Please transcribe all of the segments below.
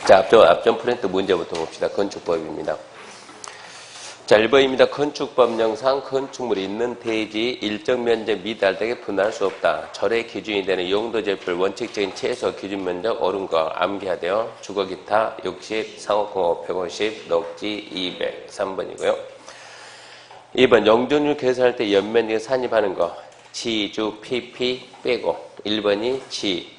자, 앞전 프린트 문제부터 봅시다. 건축법입니다. 자, 1번입니다. 건축법령상 건축물이 있는 대지 일정 면적 미달되게 분할할 수 없다. 절의 기준이 되는 용도재별 원칙적인 최소 기준 면적 옳은 거 암기해야 돼요. 주거 기타 60, 상업공업 150, 녹지 200. 3번이고요. 2번 용적률 계산할 때 연면적에 산입하는 거 지, 주, PP 빼고 1번이 지.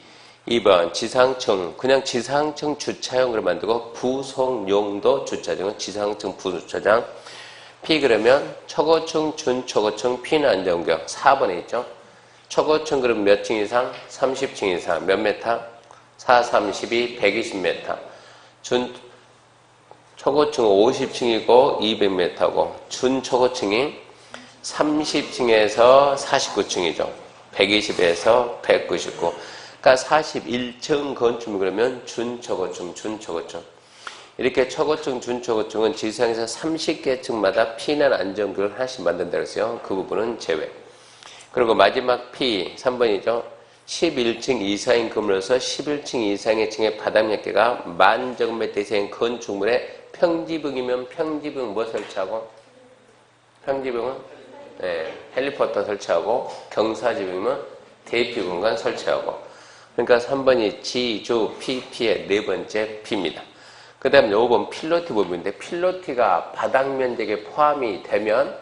2번 지상층, 그냥 지상층 주차용으로 만들고 부속용도 주차장은 지상층 부주차장. P 그러면 초고층, 준초고층, P는 안전구역. 4번에 있죠. 초고층 그럼 몇 층 이상? 30층 이상. 몇 메타? 4, 32, 120m. 초고층은 50층이고 200m고 준초고층이 30층에서 49층이죠. 120에서 199. 그러니까 41층 건축물 그러면 준초고층. 이렇게 초고층, 준초고층은 지상에서 30개 층마다 P난 안전구역을 하나씩 만든다고 했어요. 그 부분은 제외. 그리고 마지막 P, 3번이죠. 11층 이상인 건물로서 11층 이상의 층의 바닥 면적가 10,000제곱미터 이상인 건축물에 평지붕이면 평지붕 뭐 설치하고? 평지붕은? 네, 헬리포터 설치하고, 경사지붕이면 대피 공간 설치하고. 그러니까 3번이 G, 주, PP의 네 번째 P입니다. 그 다음에 5번 필로티 부분인데 필로티가 바닥 면적에 포함이 되면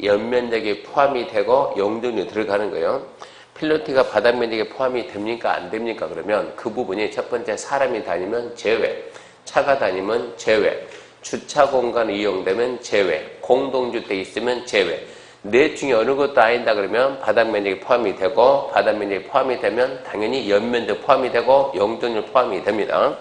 연면적에 포함이 되고 용적률이 들어가는 거예요. 필로티가 바닥 면적에 포함이 됩니까? 안 됩니까? 그러면 그 부분이 첫 번째 사람이 다니면 제외, 차가 다니면 제외, 주차 공간 이용되면 제외, 공동주택 있으면 제외. 넷 중에 어느 것도 아니다 그러면 바닥 면적이 포함이 되고 바닥 면적이 포함이 되면 당연히 연면적 포함이 되고 용적률 포함이 됩니다.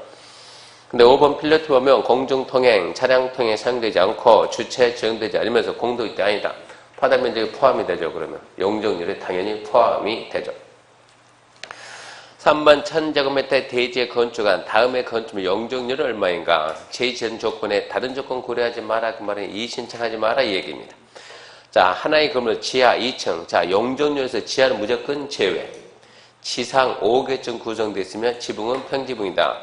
근데 5번 필로티 보면 공중통행, 차량통행 사용되지 않고 주차에 적용되지 않으면서 공동주택이 아니다. 바닥 면적이 포함이 되죠. 그러면 용적률이 당연히 포함이 되죠. 3번 1000제곱미터의 대지에 건축한 다음의 건축물 용적률은 얼마인가? 제시된 조건에 다른 조건 고려하지 마라. 그 말은 이의신청하지 마라 이 얘기입니다. 자, 하나의 건물 지하 2층. 자, 용적률에서 지하는 무조건 제외. 지상 5개층 구성되어 있으면 지붕은 평지붕이다.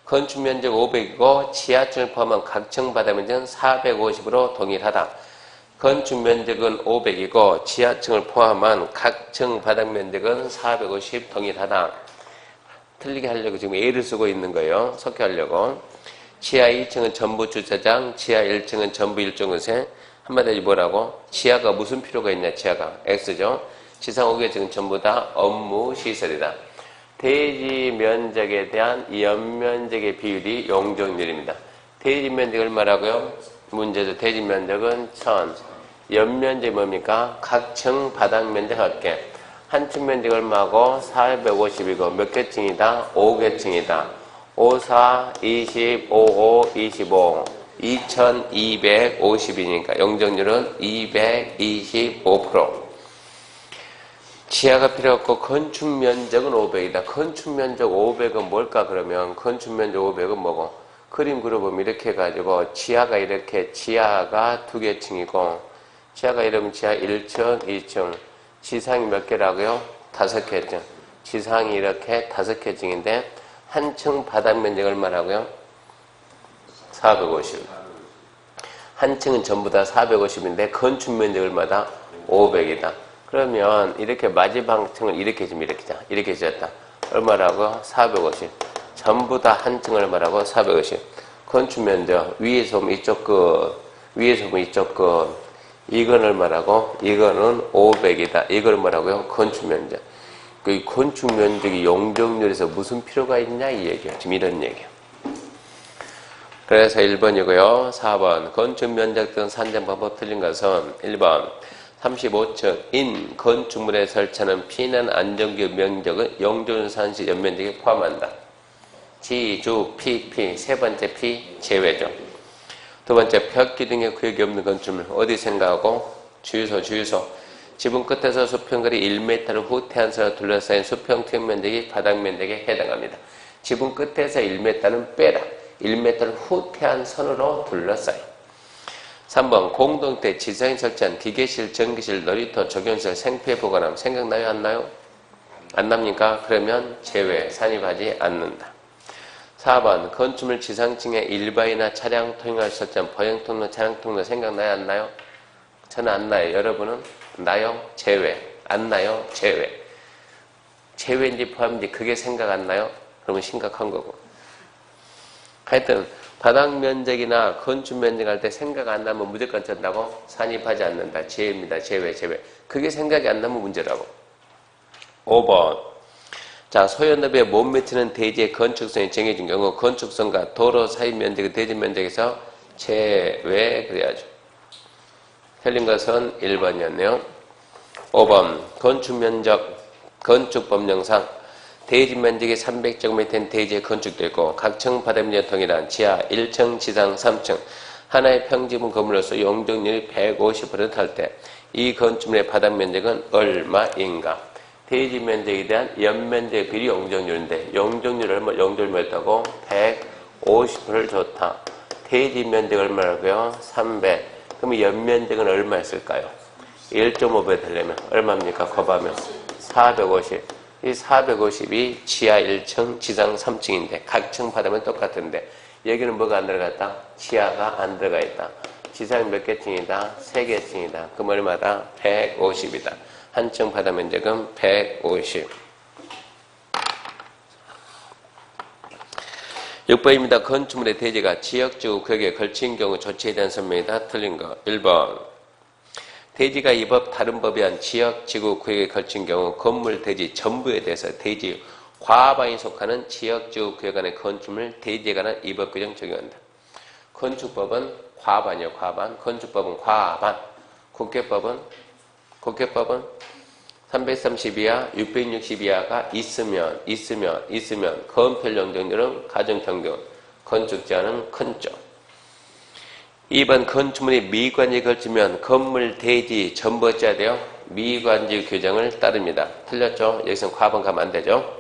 건축 면적 500이고 지하층을 포함한 각층 바닥 면적은 450으로 동일하다. 건축 면적은 500이고 지하층을 포함한 각층 바닥 면적은 450 동일하다. 틀리게 하려고 지금 A를 쓰고 있는 거예요. 속혀하려고. 지하 2층은 전부 주차장, 지하 1층은 전부 일종의세. 한마디로 뭐라고? 지하가 무슨 필요가 있냐? 지하가 X죠. 지상 5개층은 전부 다 업무 시설이다. 대지 면적에 대한 연면적의 비율이 용적률입니다. 대지 면적을 말하고요. 문제죠. 대지 면적은 1000. 연면적이 뭡니까? 각층 바닥 면적 할게. 한 층 면적 얼마고? 450이고 몇 개 층이다? 5개 층이다. 5, 4, 20, 5, 5, 25. 2250이니까 용적률은 225%. 지하가 필요 없고 건축면적은 500이다. 건축면적 500은 뭘까 그러면 건축면적 500은 뭐고? 그림 그려보면 이렇게 해가지고 지하가 이렇게 지하가 2개 층이고 지하가 이러면 지하 1층, 2층 지상이 몇 개라고요? 5개 층. 지상이 이렇게 5개 층인데 한 층 바닥 면적 얼마라고요? 450. 한 층은 전부 다 450인데 건축 면적 얼마다? 500이다. 그러면 이렇게 마지막 층을 이렇게 지금 이렇게 지었다. 얼마라고? 450. 전부 다 한 층 얼마라고? 450. 건축 면적 위에서 보면 이쪽 끝, 위에서 보면 이쪽 끝. 이건 얼마라고? 이거는 500이다. 이걸 뭐라고요? 건축 면적. 그 건축 면적이 용적률에서 무슨 필요가 있냐 이 얘기야. 지금 이런 얘기야. 그래서 1번이고요. 4번 건축 면적 등 산정 방법 틀린 것은 1번 35층인 건축물에 설치하는 피난 안전구역 면적은 용적률 산시 연면적에 포함한다. G, 주, PP 세 번째 P 제외죠. 두 번째 벽기 등의 구역이 없는 건축물 어디 생각하고? 주유소 지붕 끝에서 수평거리 1m를 후퇴한 선으로 둘러싸인 수평 투영 면적이 바닥 면적에 해당합니다. 지붕 끝에서 1m는 빼라. 1m를 후퇴한 선으로 둘러싸요. 3번 공동주택 지상에 설치한 기계실, 전기실, 놀이터, 조경실, 생태 보관함 생각나요? 안 나요? 안 납니까? 그러면 제외, 산입하지 않는다. 4번 건축물 지상층에 일반이나 차량 통행할 수 없는 보행통로, 차량통로 생각나요? 안 나요? 저는 안 나요. 여러분은? 나요? 제외. 안 나요? 제외. 제외인지 포함인지 그게 생각 안 나요? 그러면 심각한 거고. 하여튼 바닥 면적이나 건축 면적 할 때 생각 안 나면 무조건 쩐다고? 산입하지 않는다. 제외입니다. 제외. 그게 생각이 안 나면 문제라고. 5번 자, 소연업에 못 미치는 대지의 건축성이 정해진 경우 건축성과 도로 사이 면적의 대지 면적에서 제외 그래야죠. 틀린 것은 1번이었네요. 5번 건축 면적 건축법령상 대지 면적이 300제곱미터인 대지에 건축되어 있고 각층 바닥 면적이 동일한 지하 1층, 지상 3층 하나의 평지분 건물로서 용적률이 150% 할 때 이 건축물의 바닥 면적은 얼마인가? 대지 면적에 대한 연면적 비례 용적률인데 용적률 얼마? 용적률 몇다고? 150%를 줬다. 대지 면적 얼마라고요? 300. 그럼 연면적은 얼마였을까요? 1.5배 되려면 얼마입니까? 곱하면 450. 이 450이 지하 1층, 지상 3층인데 각층 받으면 똑같은데 여기는 뭐가 안 들어갔다? 지하가 안 들어가 있다. 지상 몇 개 층이다? 3개 층이다. 그럼 얼마다? 150이다. 한 층 바닥 면적은 150. 6번입니다. 건축물의 대지가 지역지구 구역에 걸친 경우 조치에 대한 설명이다. 틀린 거. 1번. 대지가 이 법 다른 법에 한 지역지구 구역에 걸친 경우 건물 대지 전부에 대해서 대지 과반이 속하는 지역지구 구역 안의 건축물 대지에 관한 이 법 규정 적용한다. 건축법은 과반이요. 과반. 건축법은 과반. 국회법은 330 이하, 660 이하가 있으면 건폐 용적률은 가정평균, 건축 제한은 큰 쪽. 2번 건축물이 미관지에 걸치면 건물 대지 전부 어찌해야 돼요? 미관지 규정을 따릅니다. 틀렸죠? 여기서는 과반 가면 안 되죠?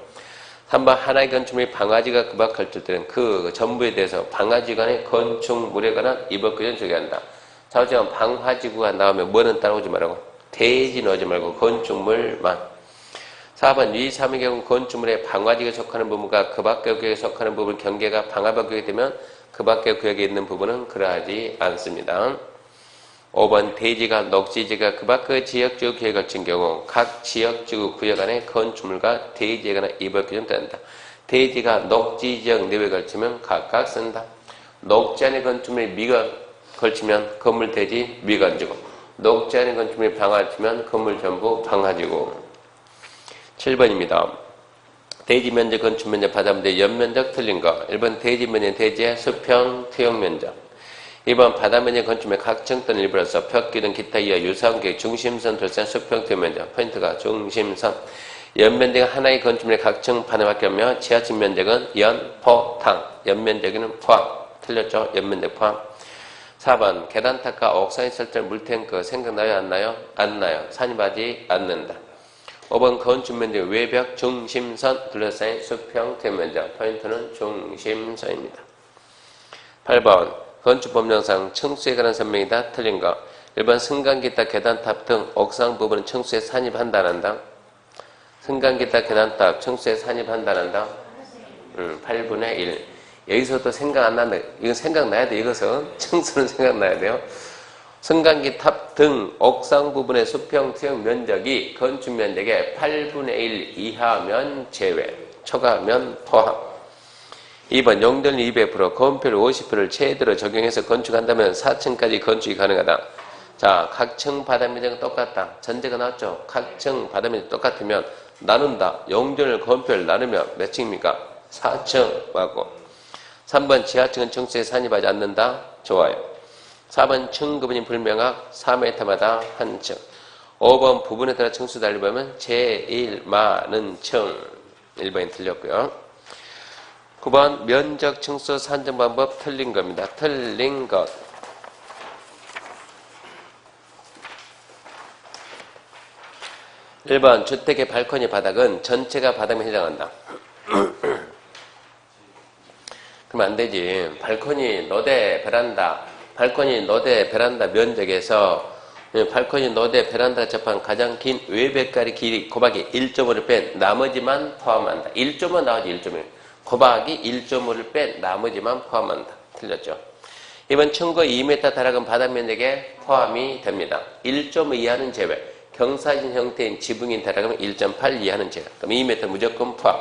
3번 하나의 건축물이 방화지가 그 밖 걸칠 때는 그 전부에 대해서 방화지 간의 건축물에 관한 이법 규정 적용한다. 자, 어쨌든 방화지구가 나오면 뭐는 따라오지 말라고? 대지 넣지 말고 건축물만. 4번 위 3의 경우 건축물의 방화지에 속하는 부분과 그 밖의 구역에 속하는 부분 경계가 방화벽 구역이 되면 그 밖의 구역에 있는 부분은 그러하지 않습니다. 5번 대지가 녹지지가 그 밖의 지역지구 구역에 걸친 경우 각 지역지구 구역 안에 건축물과 대지에 관한 이법 규정 따른다. 대지가 녹지지역 내외에 걸치면 각각 쓴다. 녹지 안의 건축물이 미가 걸치면 건물 대지 미관지고 녹지 안의 건축물이 방화지면 건물 전부 방화지고. 7번입니다. 대지 면적, 건축 면적, 바다 면적, 연면적 틀린 거. 1번 대지 면적, 대지의 수평, 투영 면적. 2번 바다 면적, 건축물 각층 또는 일부로서 벽기 등 기타 이하 유사한 계획, 중심선, 돌산, 수평, 투영 면적. 포인트가 중심선. 연면적은 하나의 건축물의 각층 반응밖에 없며 지하층 면적은 연, 포, 탕. 연면적에는 포함. 틀렸죠? 연면적 포함. 4번 계단탑과 옥상에 설치한 물탱크 생각나요? 안 나요? 안 나요. 산입하지 않는다. 5번 건축 면적 외벽 중심선 둘러싸인 수평 투영 면적. 포인트는 중심선입니다. 8번 건축법령상 층수에 관한 설명이다. 틀린 거. 1번 승강기타 계단탑 등 옥상 부분은 층수에 산입한다 안 한다? 승강기타 계단탑 층수에 산입한다 안 한다? 8분의 1. 여기서도 생각 안 난다. 이건 생각나야 돼. 이것은 층수는 생각나야 돼요. 승강기 탑 등 옥상 부분의 수평 투영 면적이 건축 면적의 8분의 1 이하면 제외, 초과하면 포함. 2번 용적률 200%, 건폐율 50%를 최대로 적용해서 건축한다면 4층까지 건축이 가능하다. 자, 각층 바닥 면적은 똑같다. 전제가 나왔죠. 각층 바닥 면적 똑같으면 나눈다. 용적률 건폐율 나누면 몇 층입니까? 4층 맞고. 3번 지하층은 층수에 산입하지 않는다. 좋아요. 4번 층급이 불명확 4m마다 한 층. 5번 부분에 따라 층수 달리보면 제일 많은 층. 1번이 틀렸고요. 9번 면적 층수 산정 방법 틀린 겁니다. 틀린 것. 1번 주택의 발코니 바닥은 전체가 바닥에 해당한다. 그럼 안 되지. 발코니 노대 베란다. 발코니 노대 베란다 면적에서 발코니 노대 베란다 접한 가장 긴 외벽까지 길이 곱하기 1.5를 뺀 나머지만 포함한다. 1.5 나오지 1.5. 곱하기 1.5를 뺀 나머지만 포함한다. 틀렸죠? 이번 층고 2m 다락은 바닥면적에 포함이 됩니다. 1.5 이하는 제외. 경사진 형태인 지붕인 다락은 1.8 이하는 제외. 그럼 2m 무조건 포함.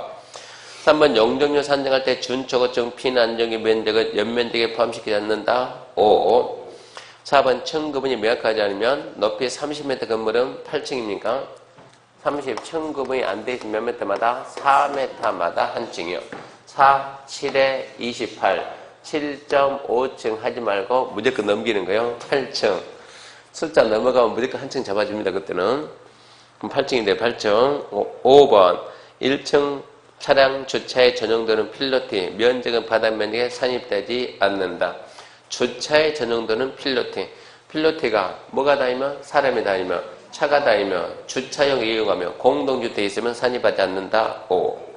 3번 용적률 산정할 때 준초고층 피난정의 면적은 연면적에 포함시키지 않는다. 5. 4번 층 구분이 명확하지 않으면 높이 30m 건물은 8층입니까? 30층 구분이 안 돼 있으면 몇 m마다? 4m마다 한 층이요. 4, 7에 28, 7.5층 하지 말고 무조건 넘기는 거예요. 8층. 숫자 넘어가면 무조건 한 층 잡아줍니다. 그때는. 그럼 8층인데 8층. 5번 1층 차량 주차에 전용도는 필로티. 면적은 바닥 면적에 산입되지 않는다. 주차에 전용도는 필로티. 필로티가 뭐가 다니면? 사람이 다니면, 차가 다니면, 주차용 이용하면, 공동주택에 있으면 산입하지 않는다. 5.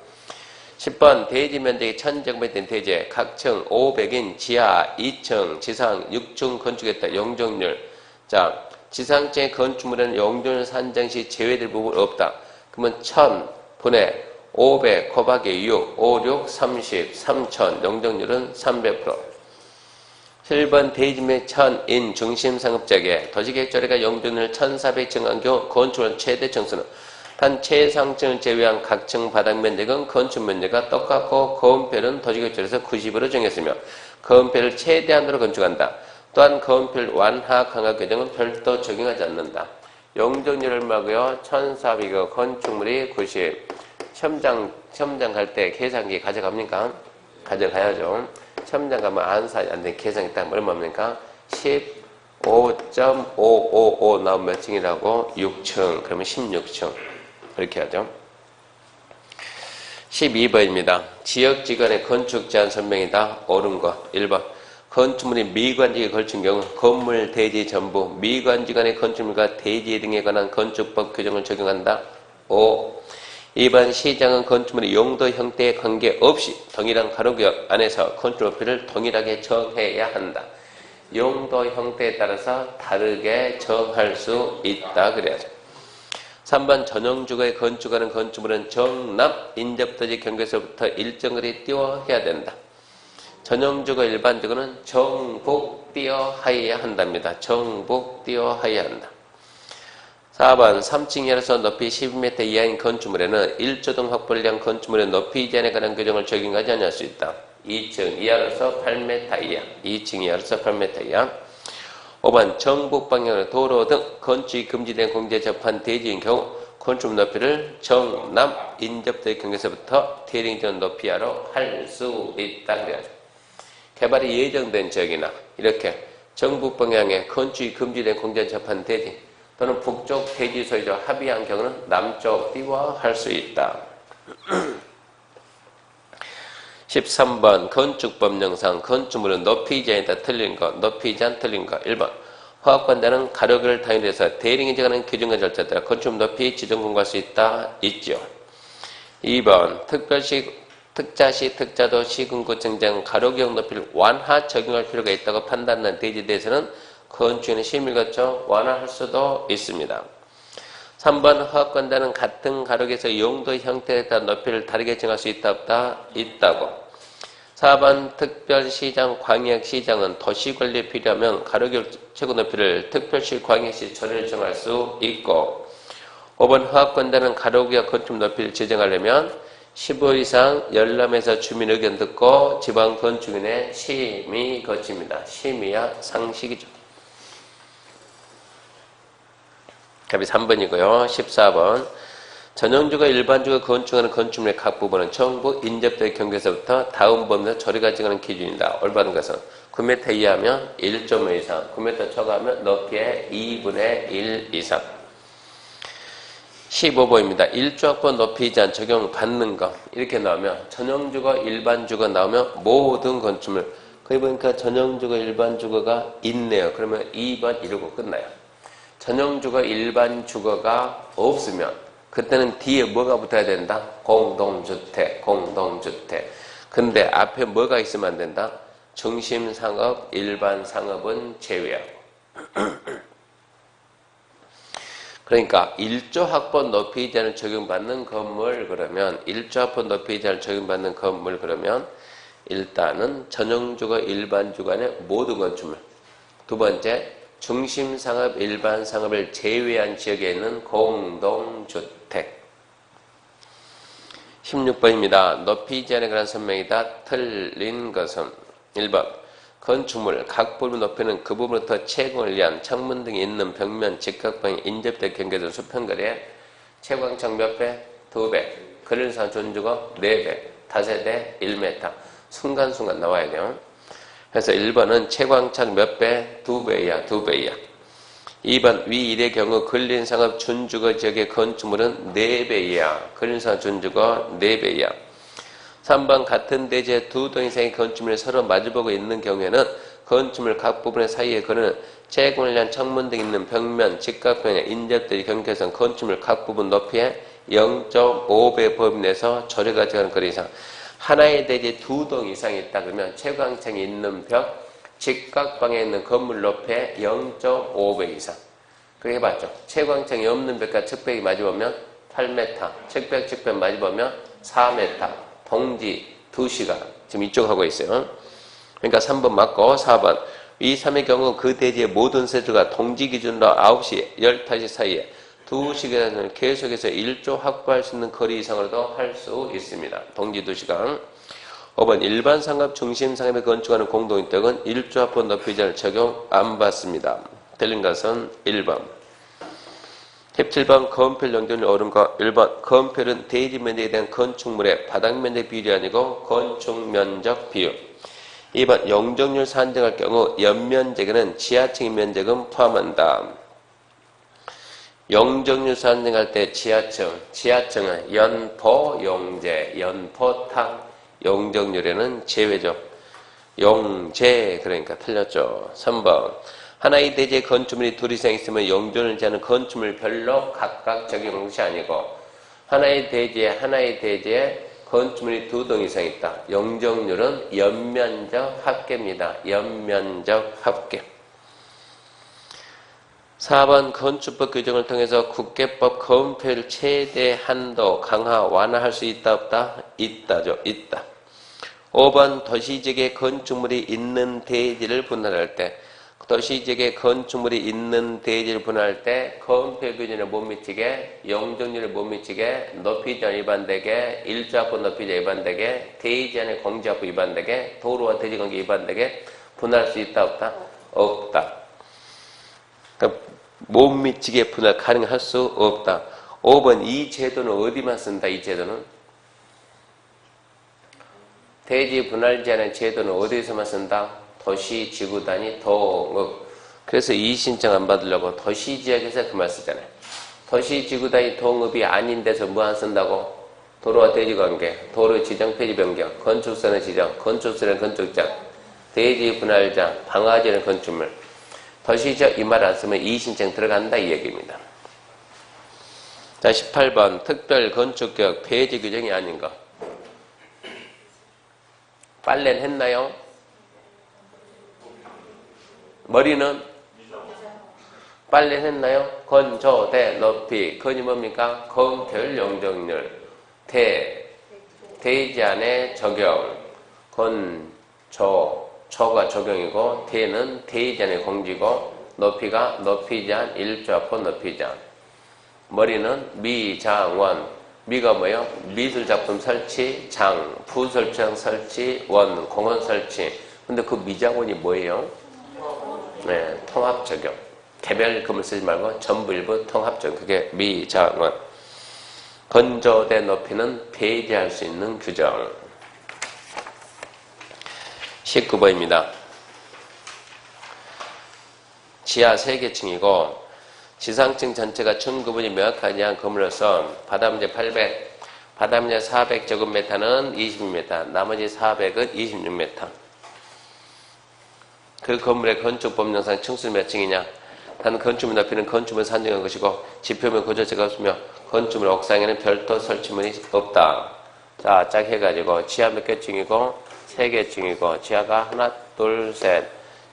10번 대지 면적이 1000제곱미터 된 대지에 각층 500인 지하 2층, 지상 6층 건축했다. 용적률. 자, 지상층의 건축물에는 용적률 산정 시 제외될 부분 없다. 그러면 1000분의 500 곱하기 6, 5, 6, 30, 3000. 용적률은 300%. 7번 대지면 1000인 중심상업지역에 도시계획조례가 용적률 1400 정한 경우 건축물 최대 층수는 단 최상층을 제외한 각층 바닥 면적은 건축 면적과 똑같고 거음표는 도시계획조례에서 90으로 정했으며 거음표를 최대한으로 건축한다. 또한 거음표를 완화 강화 규정은 별도 적용하지 않는다. 용적률 얼마고요? 1400이고 건축물이 90. 시험장 갈 때 계산기 가져갑니까? 가져가야죠. 시험장 가면 안사 안 된 계산기 딱 얼마입니까? 15.555 나오면 몇 층이라고? 6층. 그러면 16층. 그렇게 하죠. 12번입니다. 지역지간의 건축 제한 설명이다. 옳은 거. 1번. 건축물이 미관지에 걸친 경우 건물, 대지 전부 미관지간의 건축물과 대지 등에 관한 건축법 규정을 적용한다. 5. 2번 시장은 건축물의 용도 형태에 관계없이 동일한 가로구역 안에서 건축 높이를 동일하게 정해야 한다. 용도 형태에 따라서 다르게 정할 수 있다. 그래야죠. 3번 전용주거에 건축하는 건축물은 정납 인접도지 경계에서부터 일정 거리 띄워야 된다. 전용주거 일반주거는 정북 띄어하여야 한답니다. 정북 띄어하여야 한다. 4번 3층 이하로서 높이 12m 이하인 건축물에는 1조등 확보를 위한 건축물의 높이 제한에 관한 규정을 적용하지 않을 수 있다. 2층 이하로서 8m 이하, 2층 이하로서 8m 이하. 5번 정북 방향으로 도로 등 건축이 금지된 공지에 접한 대지인 경우 건축물 높이를 정남 인접도의 경계에서부터 대ring전 높이 하로 할 수 있다. 그래야죠. 개발이 예정된 지역이나 이렇게 정북 방향에 건축이 금지된 공지에 접한 대지 또는 북쪽 대지 소유자 합의한 경우는 남쪽 띄워할 수 있다. 13번 건축법령상 건축물은 높이 제한이다. 틀린 거. 높이 제한 틀린 거. 1번 허가권자는 가로교를 단위로해서 대ring이 정하는 규정과 절차에 따라 건축물 높이 지정 공고할 수 있다. 있죠. 2번 특자시 특자도 시군구 정장 가로구역 높이를 완화 적용할 필요가 있다고 판단한 대지에 대해서는 건축인의 심의를 거쳐 완화할 수도 있습니다. 3번 허가권자는 같은 가로구역에서 용도 형태에 따라 높이를 다르게 정할 수 있다 없다? 있다고. 4번 특별시장 광역시장은 도시관리에 필요하면 가로구역 최고 높이를 특별시 광역시 조례를 정할 수 있고 5번 허가권자는 가로구역 건축 높이를 지정하려면 15 이상 열람에서 주민 의견 듣고 지방건축인의 심의 거칩니다. 심의야 상식이죠. 답이 3번이고요. 14번 전용주거 일반주거 건축하는 건축물의 각 부분은 정부 인접도의 경계에서부터 다음 범위에서 조례가 정하는 기준이다. 올바른 것은 9m 이하면 1.5 이상, 9m 초과하면 높이의 2분의 1 이상. 15번입니다. 1조합권 높이 제한 적용받는 것 이렇게 나오면 전용주거 일반주거 나오면 모든 건축물 거기 보니까 전용주거 일반주거가 있네요. 그러면 2번 이러고 끝나요. 전용주거 일반주거가 없으면 그때는 뒤에 뭐가 붙어야 된다? 공동주택, 공동주택. 근데 앞에 뭐가 있으면 안 된다? 중심상업, 일반상업은 제외하고. 그러니까 1조 학번 높이 이자를 적용받는 건물 그러면 1조 학번 높이 이자를 적용받는 건물 그러면 일단은 전용주거 일반주거 안에 모든 건축물. 두 번째, 중심상업 일반상업을 제외한 지역에 있는 공동주택. 16번입니다. 높이 이자에 관한 설명이다. 틀린 것은 1번 건축물 각 부분 높이는 그 부분부터 채광을 위한 창문 등이 있는 벽면 직각방에 인접대 경계된 수평거리에 채광창 몇 배? 2배. 그릴산 준주거 4배. 다세대 1m. 순간순간 나와야 돼요. 그래서 1번은 채광창 몇 배? 2배야. 2배야. 2번 위 1의 경우 근린상업 준주거 지역의 건축물은 4배이야. 근린상업 준주거 4배이야. 3번 같은 대지의 두 동 이상의 건축물이 서로 마주보고 있는 경우에는 건축물 각 부분의 사이에 그는 채광을 위한 창문 등 있는 벽면, 직각면에 인접들이 경계선 건축물 각 부분 높이에 0.5배 범위 내에서 조례가 정하는 거리 이상. 하나의 대지에 두 동 이상이 있다 그러면 채광창이 있는 벽, 직각방에 있는 건물 높이에 0.5배 이상. 그렇게 해봤죠. 채광창이 없는 벽과 측벽이 마주보면 8m, 측벽 마주보면 4m. 동지 2시간. 지금 이쪽 하고 있어요. 그러니까 3번 맞고 4번. 이 3의 경우 그 대지의 모든 세대가 동지 기준으로 9시, 15시 사이에 2시간을 계속해서 1조 확보할 수 있는 거리 이상으로도 할 수 있습니다. 동지 2시간. 5번 일반 상업 중심 상업에 건축하는 공동주택은 1조 합본 높이자를 적용 안 받습니다. 틀린 것은 1번. 17번 건폐율 용적률 옳은 거 1번 건폐율은 대지 면적에 대한 건축물의 바닥 면적 비율이 아니고 건축 면적 비율. 2번 용적률 산정할 경우 연면적에는 지하층 면적은 포함한다. 용적률 산정할 때 지하층은 연포 용제, 연포탕, 용적률에는 제외죠. 용제 그러니까 틀렸죠. 3번 하나의 대지의 건축물이 둘 이상 있으면 용적률을 제하는 건축물별로 각각 적용하는 것이 아니고 하나의 대지에 건축물이 2동 이상 있다. 용적률은 연면적 합계입니다. 연면적 합계. 4번 건축법 규정을 통해서 국계법 건폐율 최대 한도 강화 완화할 수 있다 없다? 있다죠. 있다. 5번 도시지역에 건축물이 있는 대지를 분할할 때 도시지역에 건축물이 있는 대지를 분할할 때 건폐율 기준을 못 미치게 용적률을 못 미치게 높이 제한 위반되게 1조 합본 높이 제한 위반되게 대지 안의 공지 합본 위반되게 도로와 대지 관계 위반되게 분할할 수 있다 없다? 없다. 그러니까 못 미치게 분할 가능할 수 없다. 5번 이 제도는 어디만 쓴다? 이 제도는 대지 분할 제한의 제도는 어디에서만 쓴다? 도시 지구 단위 동업. 그래서 이 신청 안 받으려고 도시 지역에서 그 말 쓰잖아요. 도시 지구 단위 동업이 아닌 데서 뭐 안 쓴다고? 도로와 대지 관계, 도로 지정 폐지 변경, 건축선의 지정, 건축선의 건축장, 대지 분할장, 방화제는 건축물. 도시 지역 이 말 안 쓰면 이 신청 들어간다 이 얘기입니다. 자 18번 특별 건축개혁 폐지 규정이 아닌 거. 빨래는 했나요? 머리는? 빨래는 했나요? 건조, 대, 높이. 건이 뭡니까? 건폐율 용적률. 대지 안에 적용. 초가 적용이고, 대는 대지 안에 공지고, 높이가 높이 제한 1조 합본 높이 제한. 머리는 미장원. 미가 뭐예요? 미술작품 설치, 장, 부설장 설치, 원, 공원 설치. 근데 그 미장원이 뭐예요? 네, 통합 적용. 개별 금을 쓰지 말고 전부 일부 통합 적용. 그게 미장원. 건조대 높이는 폐지할 수 있는 규정. 19번입니다. 지하 3개층이고 지상층 전체가 층구분이 명확하지 않은 건물로서 바닥면적 800, 바닥면적 400제곱미터는 26m, 나머지 400은 26m. 그 건물의 건축법령상 층수는 몇 층이냐? 단 건축물 높이는 건축물 산정한 것이고 지표면 고저체가 없으며 건축물 옥상에는 별도 설치문이 없다. 자, 짝 해가지고 지하 몇 개 층이고 3개 층이고 지하가 하나, 둘, 셋.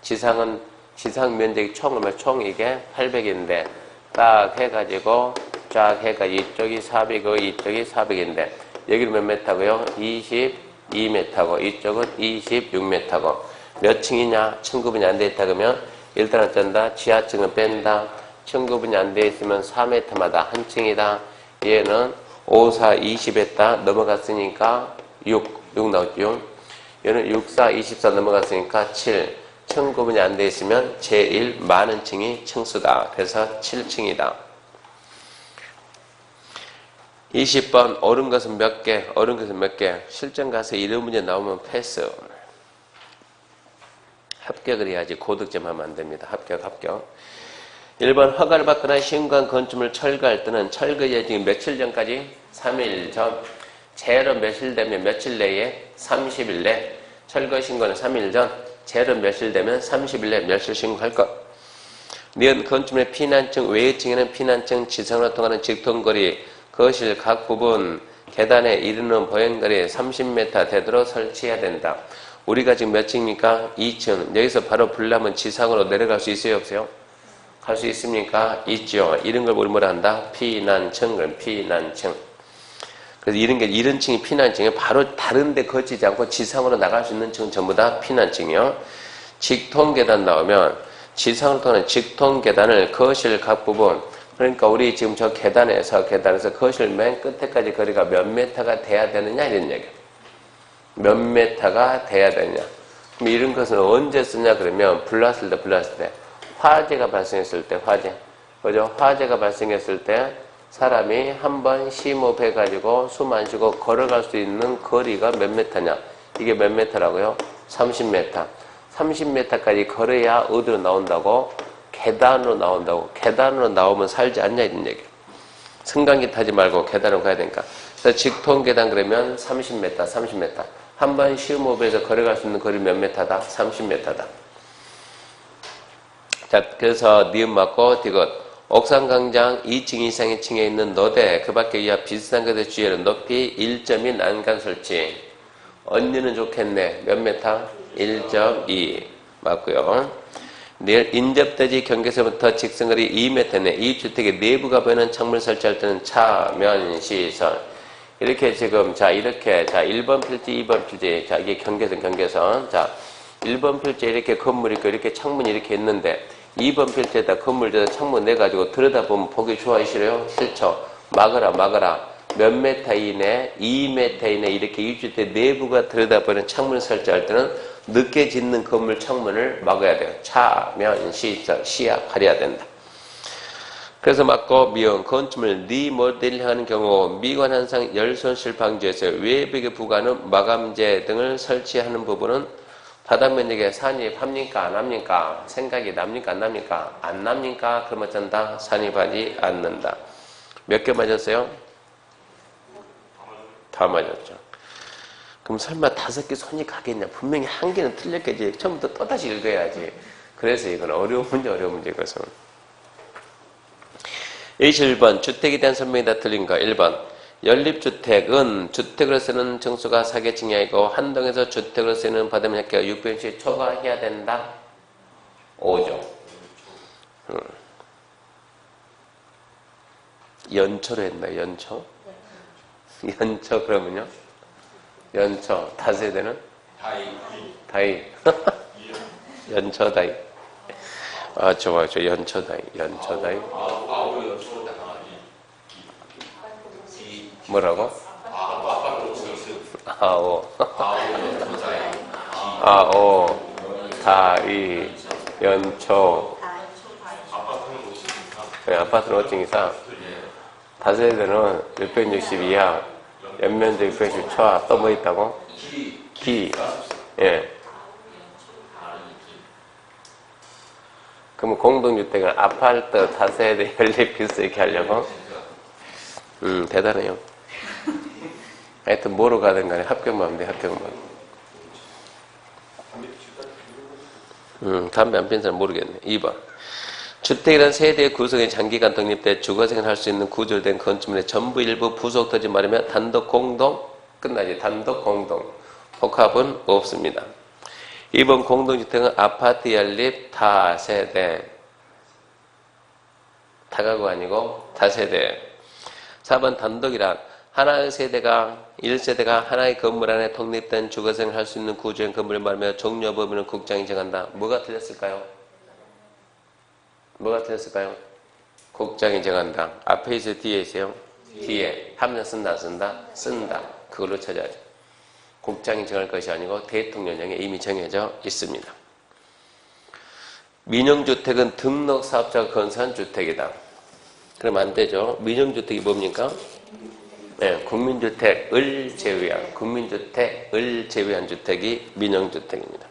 지상 면적이 총 이게 800인데 딱 해가지고 쫙 해가 이쪽이 400이고 이쪽이 400인데 여기는 몇 메타고요? 22m고 이쪽은 26m고 몇 층이냐? 층구분이 안 돼 있다 그러면 일단 어쩐다? 지하층은 뺀다. 층구분이 안 돼 있으면 4m마다 한 층이다. 얘는 5, 4, 20에다 넘어갔으니까 6 나왔죠. 얘는 6, 4, 24 넘어갔으니까 7. 층 구분이 안 돼 있으면 제일 많은 층이 층수다. 그래서 7층이다. 20번 옳은 것은 몇 개? 옳은 것은 몇 개? 실전 가서 이런 문제 나오면 패스. 합격을 해야지 고득점 하면 안 됩니다. 합격. 1번 허가를 받거나 시험관 건축물 철거할 때는 철거 예정이 며칠 전까지? 3일 전. 제로 며칠 되면 며칠 내에? 30일 내. 철거 신고는 3일 전. 제로 며칠 되면 30일 내 며칠 신고할 것. 니은 건축물의 피난층, 외층에는 피난층, 지상으로 통하는 직통거리, 거실 각 부분, 계단에 이르는 보행거리 30m 되도록 설치해야 된다. 우리가 지금 몇 층입니까? 2층. 여기서 바로 불나면 지상으로 내려갈 수 있어요? 없어요? 갈 수 있습니까? 있죠. 이런 걸 우리 뭐라 한다? 피난층. 그럼 피난층. 그래서 이런 층이 피난층이에요. 바로 다른 데 거치지 않고 지상으로 나갈 수 있는 층은 전부 다 피난층이요. 직통계단 나오면 지상으로 통하는 직통계단을 거실 각 부분, 그러니까 우리 지금 저 계단에서 거실 맨 끝에까지 거리가 몇 메타가 돼야 되느냐 이런 얘기예요. 몇 메타가 돼야 되느냐. 그럼 이런 것은 언제 쓰냐 그러면 불났을 때 화재가 발생했을 때 그죠? 화재가 발생했을 때 사람이 한번 심호흡해가지고 숨 안 쉬고 걸어갈 수 있는 거리가 몇 메타냐. 이게 몇 메타라고요? 30m. 30m까지 걸어야 어디로 나온다고? 계단으로 나온다고. 계단으로 나오면 살지 않냐 이런 얘기예요. 승강기 타지 말고 계단으로 가야 되니까. 그래서 직통계단 그러면 30m. 한번 심호흡해서 걸어갈 수 있는 거리 몇 메타다? 30m다. 자, 그래서 니은 맞고 디귿. 옥상광장 2층 이상의 층에 있는 노대, 그 밖에 이와 비슷한 것의 주위에는 높이 1.2 난간 설치. 언니는 좋겠네. 몇 메타? 1.2. 맞고요. 인접대지 경계선부터 직선거리 2m네. 이 주택의 내부가 보이는 창문을 설치할 때는 차면시설. 이렇게 지금, 자, 1번 필지, 2번 필지. 자, 이게 경계선. 자, 1번 필지에 이렇게 건물이 있고, 이렇게 창문이 이렇게 있는데, 2번 필지에다 건물 져서 창문 내가지고 들여다보면 보기 좋아요, 싫어요? 싫죠. 막아라. 몇 메타 이내? 2m 이내 이렇게 입주택 내부가 들여다보는 창문을 설치할 때는 늦게 짓는 건물 창문을 막아야 돼요. 차면, 시설, 시야 가려야 된다. 그래서 막고 미용, 건축물 리모델링 하는 경우 미관현상 열손실 방지에서 외벽에 부과하는 마감재 등을 설치하는 부분은 바닥 면적에 산입합니까? 안 합니까? 생각이 납니까? 안 납니까? 안 납니까? 그럼 어쩐다? 산입하지 않는다. 몇 개 맞았어요? 다 맞았죠. 그럼 설마 5개 손이 가겠냐? 분명히 한 개는 틀렸겠지. 처음부터 또다시 읽어야지. 그래서 이건 어려운 문제 이것은. 21번 주택에 대한 설명이 다 틀린 거. 1번 연립주택은 주택으로 쓰는 층수가 4개층이 아니고 한 동에서 주택으로 쓰는 받으면 약계가 600씩 초과해야 된다. 5죠. 연초로 했나? 연초 그러면요? 연초 다세대는? 다이 연초 다이. 아 좋아요. 연초 다이. 뭐라고? 아오 다이 연초. 아파트는 5층 이상. 다세대는 660 이하. 연면적 660 초하. 또 뭐 있다고? 기. 예. 그러면 공동주택은 아파트, 다세대, 연립, 필수 이렇게 하려고? 대단해요. 하여튼 뭐로 가든 간에 합격만 하면 돼. 담배 안 피는 사람 모르겠네. 2번 주택이란 세대의 구성에 장기간 독립돼 주거생활을 할 수 있는 구조된 건축물의 전부 일부 부속되지 말으면 단독 공동 끝나지. 단독 공동 복합은 없습니다. 2번 공동주택은 아파트 연립 다세대. 다가구 아니고 다세대. 4번 단독이란 하나의 세대가 1세대가 하나의 건물 안에 독립된 주거생활을 할 수 있는 구조형 건물을 말하며 종료 범위는 국장이 정한다. 뭐가 틀렸을까요? 뭐가 틀렸을까요? 국장이 정한다. 앞에 있어요? 뒤에 있어요? 뒤에. 하면 쓴다 안 쓴다? 쓴다. 그걸로 찾아야죠. 국장이 정할 것이 아니고 대통령령에 이미 정해져 있습니다. 민영주택은 등록사업자가 건설한 주택이다. 그러면 안 되죠. 민영주택이 뭡니까? 네, 국민주택을 제외한 주택이 민영주택입니다.